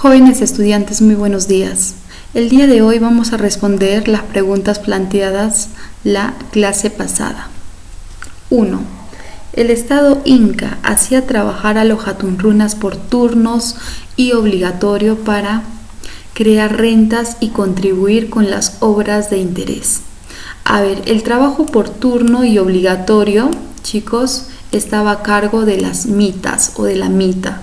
Jóvenes estudiantes, muy buenos días. El día de hoy vamos a responder las preguntas planteadas la clase pasada. 1. El Estado Inca hacía trabajar a los Hatunrunas por turnos y obligatorio para crear rentas y contribuir con las obras de interés. A ver, el trabajo por turno y obligatorio, chicos, estaba a cargo de las mitas o de la mita.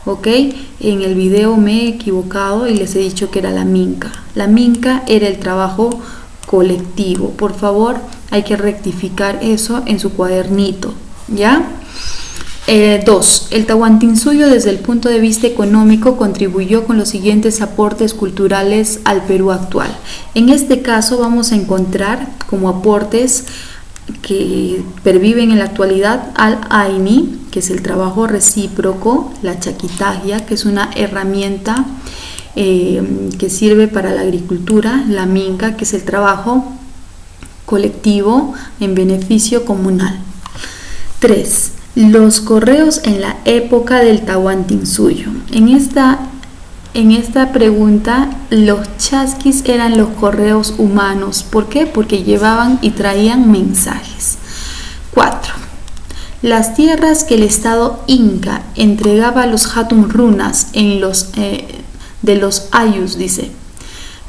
¿Ok? En el video me he equivocado y les he dicho que era la minca. La minca era el trabajo colectivo. Por favor, hay que rectificar eso en su cuadernito, ¿ya? 2. El Tahuantinsuyo desde el punto de vista económico contribuyó con los siguientes aportes culturales al Perú actual. En este caso vamos a encontrar como aportes que perviven en la actualidad al Aini, que es el trabajo recíproco, la chaquitaglia, que es una herramienta que sirve para la agricultura, la minca, que es el trabajo colectivo en beneficio comunal. 3. Los correos en la época del Tahuantinsuyo. En esta pregunta, los chasquis eran los correos humanos. ¿Por qué? Porque llevaban y traían mensajes. 4. Las tierras que el Estado Inca entregaba a los Hatunrunas de los Ayus, dice,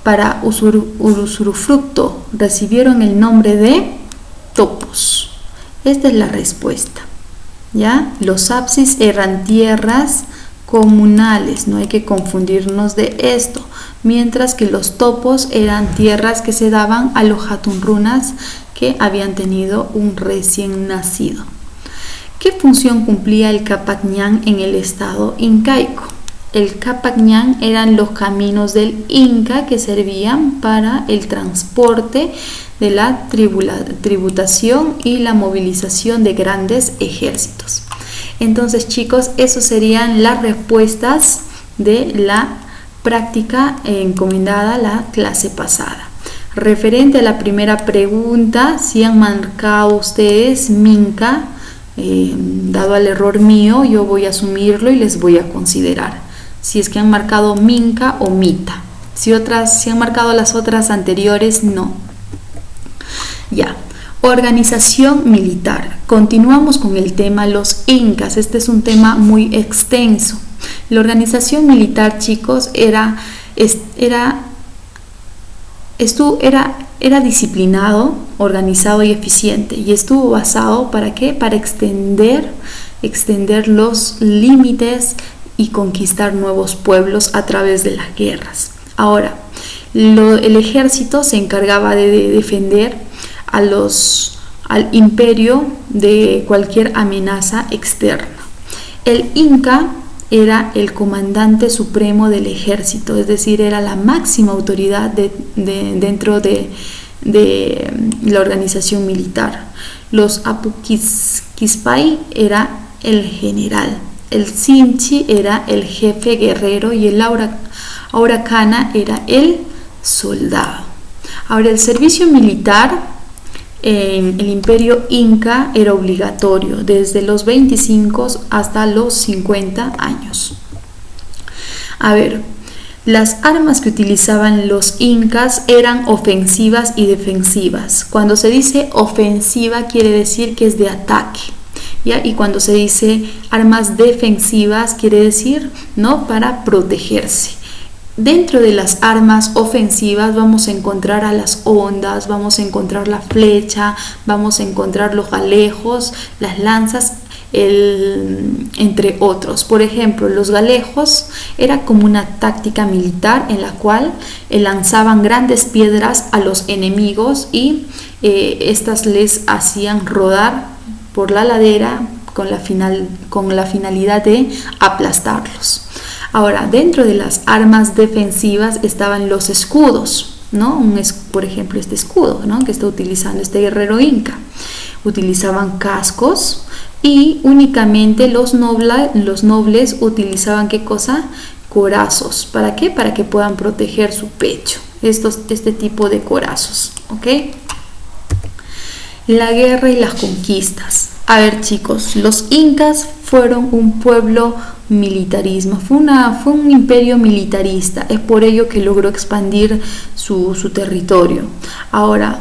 para usufructo, recibieron el nombre de topos. Esta es la respuesta, ¿ya? Los apsis eran tierras comunales, no hay que confundirnos de esto, mientras que los topos eran tierras que se daban a los Hatunrunas que habían tenido un recién nacido. ¿Qué función cumplía el Capacñán en el estado incaico? El Capacñán eran los caminos del Inca que servían para el transporte de la tributación y la movilización de grandes ejércitos. Entonces, chicos, esas serían las respuestas de la práctica encomendada la clase pasada. Referente a la primera pregunta, si han marcado ustedes minca, dado al error mío, yo voy a asumirlo y les voy a considerar. Si es que han marcado minca o mita. Si han marcado las otras anteriores, no. Ya. Organización militar. Continuamos con el tema los incas. Este es un tema muy extenso. La organización militar, chicos, era disciplinado, organizado y eficiente, y estuvo basado ¿para qué? Para extender los límites y conquistar nuevos pueblos a través de las guerras. Ahora, el ejército se encargaba de defender al imperio de cualquier amenaza externa. El Inca era el comandante supremo del ejército, es decir, era la máxima autoridad dentro de la organización militar. Los Apuquispay era el general, el Sinchi era el jefe guerrero y el Auracana era el soldado. Ahora, el servicio militar en el imperio Inca era obligatorio desde los 25 hasta los 50 años. A ver, las armas que utilizaban los incas eran ofensivas y defensivas. Cuando se dice ofensiva quiere decir que es de ataque, ¿ya? Y cuando se dice armas defensivas quiere decir, ¿no?, para protegerse. Dentro de las armas ofensivas vamos a encontrar a las hondas, vamos a encontrar la flecha, vamos a encontrar los galejos, las lanzas, entre otros. Por ejemplo, los galejos era como una táctica militar en la cual lanzaban grandes piedras a los enemigos y estas les hacían rodar por la ladera con la finalidad de aplastarlos. Ahora, dentro de las armas defensivas estaban los escudos, ¿no? Por ejemplo, este escudo, ¿no?, que está utilizando este guerrero inca. Utilizaban cascos y únicamente los nobles utilizaban, ¿qué cosa? Corazos. ¿Para qué? Para que puedan proteger su pecho. Este tipo de corazos, ¿ok? La guerra y las conquistas. A ver, chicos, los incas fueron un pueblo militarismo, fue un imperio militarista, es por ello que logró expandir su territorio. Ahora,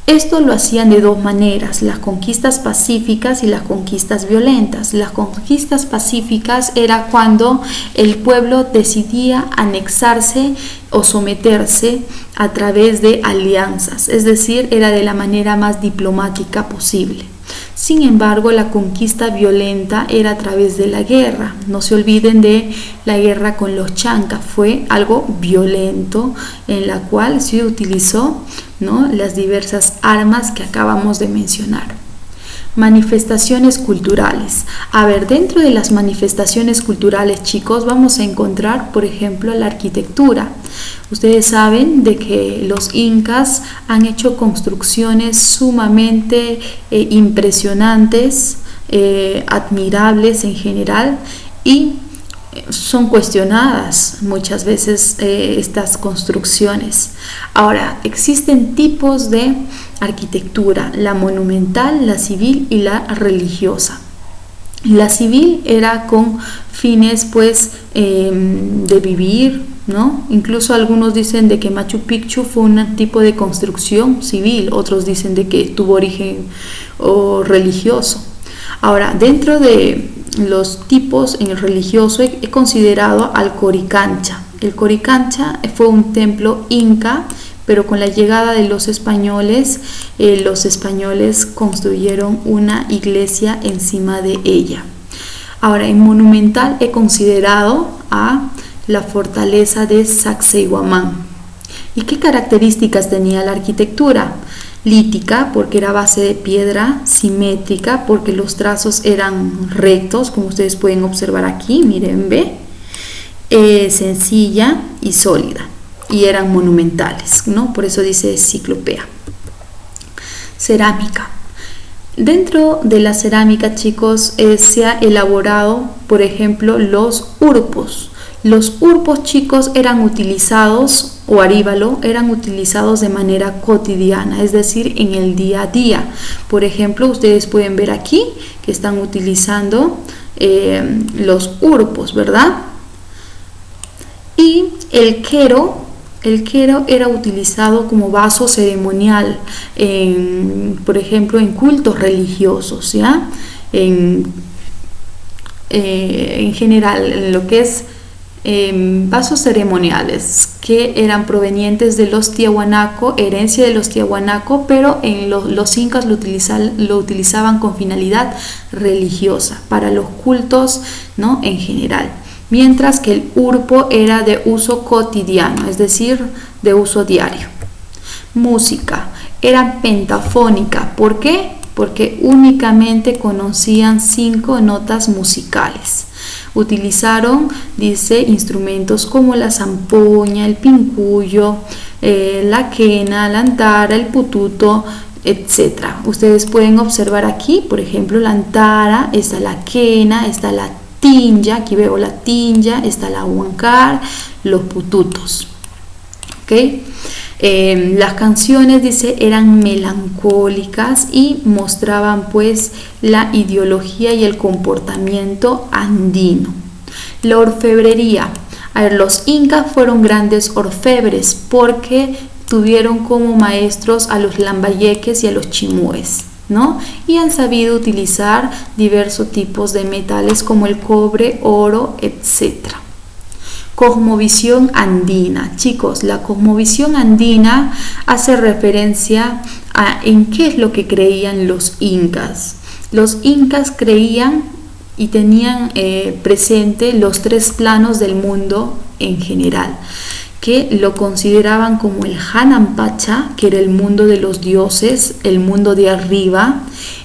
esto lo hacían de dos maneras, las conquistas pacíficas y las conquistas violentas. Las conquistas pacíficas era cuando el pueblo decidía anexarse o someterse a través de alianzas, es decir, era de la manera más diplomática posible. Sin embargo, la conquista violenta era a través de la guerra. No se olviden de la guerra con los chancas, fue algo violento en la cual se utilizó, ¿no?, las diversas armas que acabamos de mencionar. Manifestaciones culturales. A ver, dentro de las manifestaciones culturales, chicos, vamos a encontrar, por ejemplo, la arquitectura. Ustedes saben de que los incas han hecho construcciones sumamente impresionantes, admirables en general, y son cuestionadas muchas veces estas construcciones. Ahora, existen tipos de arquitectura: la monumental, la civil y la religiosa. La civil era con fines pues de vivir, ¿no? Incluso algunos dicen de que Machu Picchu fue un tipo de construcción civil, otros dicen de que tuvo origen religioso. Ahora, dentro de los tipos en el religioso he considerado al Coricancha. El Coricancha fue un templo inca, pero con la llegada de los españoles construyeron una iglesia encima de ella. Ahora, en monumental he considerado a la fortaleza de Sacsayhuamán. ¿Y qué características tenía la arquitectura? Lítica, porque era base de piedra; simétrica, porque los trazos eran rectos, como ustedes pueden observar aquí, miren, ve. Sencilla y sólida, y eran monumentales, ¿no? Por eso dice ciclopea. Cerámica. Dentro de la cerámica, chicos, se ha elaborado, por ejemplo, los urpos. Los urpos, chicos, eran utilizados, o aríbalo, eran utilizados de manera cotidiana, es decir, en el día a día. Por ejemplo, ustedes pueden ver aquí que están utilizando los urpos, ¿verdad? Y el quero era utilizado como vaso ceremonial, por ejemplo, en cultos religiosos, ¿ya? En general, en lo que es vasos ceremoniales que eran provenientes de los Tiahuanaco, herencia de los Tiahuanaco, pero los incas lo utilizaban con finalidad religiosa, para los cultos, ¿no?, en general. Mientras que el urpo era de uso cotidiano, es decir, de uso diario. Música, era pentafónica. ¿Por qué? Porque únicamente conocían 5 notas musicales. Utilizaron, dice, instrumentos como la zampoña, el pincuyo, la quena, la antara, el pututo, etc. Ustedes pueden observar aquí, por ejemplo, la antara, está la quena, está la tinja, aquí veo la tinja, está la huancar, los pututos. ¿Okay? Las canciones, dice, eran melancólicas y mostraban pues la ideología y el comportamiento andino. La orfebrería. A ver, los incas fueron grandes orfebres porque tuvieron como maestros a los lambayeques y a los chimúes, ¿no? Y han sabido utilizar diversos tipos de metales como el cobre, oro, etc. Cosmovisión andina. Chicos, la cosmovisión andina hace referencia a en qué es lo que creían los incas. Los incas creían y tenían presente los 3 planos del mundo en general, que lo consideraban como el Hanampacha, que era el mundo de los dioses, el mundo de arriba;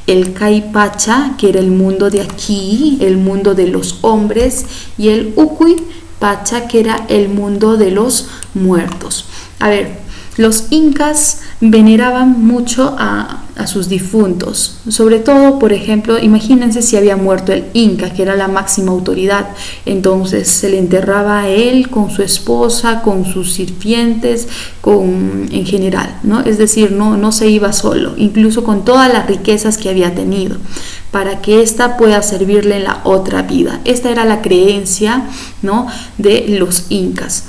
el Caipacha, que era el mundo de aquí, el mundo de los hombres; y el Ucuy Pacha, que era el mundo de los muertos. A ver, Los incas veneraban mucho a sus difuntos, sobre todo, por ejemplo, imagínense si había muerto el inca, que era la máxima autoridad, entonces se le enterraba a él con su esposa, con sus sirvientes, en general, ¿no? Es decir, no se iba solo, incluso con todas las riquezas que había tenido, para que ésta pueda servirle en la otra vida. Esta era la creencia, ¿no?, de los incas.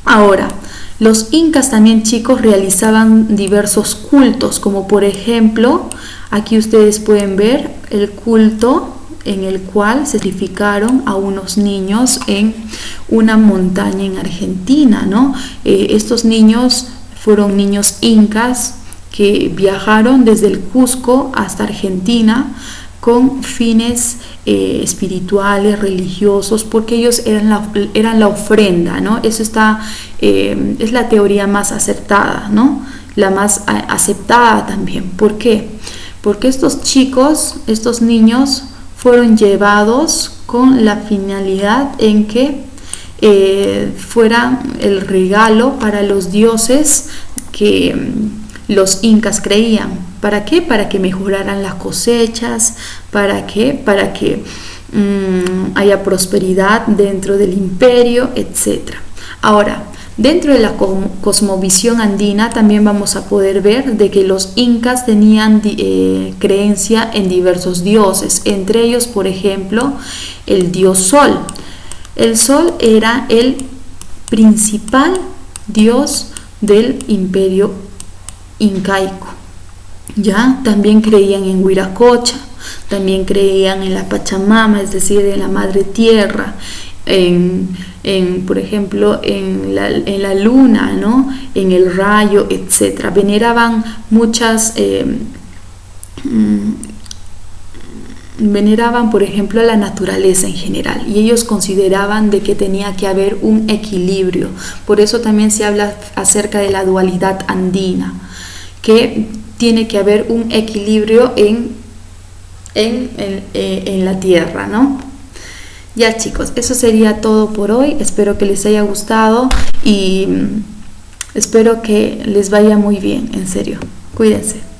Ahora, los incas también, chicos, realizaban diversos cultos, como por ejemplo, aquí ustedes pueden ver el culto en el cual sacrificaron a unos niños en una montaña en Argentina, ¿no? Estos niños fueron niños incas que viajaron desde el Cusco hasta Argentina con fines espirituales, religiosos, porque ellos eran la ofrenda, ¿no? Eso es la teoría más acertada, ¿no? La más aceptada también. ¿Por qué? Porque estos niños fueron llevados con la finalidad en que fueran el regalo para los dioses que los incas creían. ¿Para qué? Para que mejoraran las cosechas. ¿Para qué? Para que haya prosperidad dentro del imperio, etc. Ahora, dentro de la cosmovisión andina también vamos a poder ver de que los incas tenían creencia en diversos dioses, entre ellos, por ejemplo, el dios Sol. El Sol era el principal dios del imperio incaico. Ya también creían en Huiracocha, también creían en la Pachamama, es decir, en la Madre Tierra, por ejemplo, en la luna, ¿no?, en el rayo, etc. Veneraban veneraban, por ejemplo, la naturaleza en general, y ellos consideraban de que tenía que haber un equilibrio. Por eso también se habla acerca de la dualidad andina, que tiene que haber un equilibrio en la tierra, ¿no? Ya, chicos, eso sería todo por hoy. Espero que les haya gustado y espero que les vaya muy bien, en serio. Cuídense.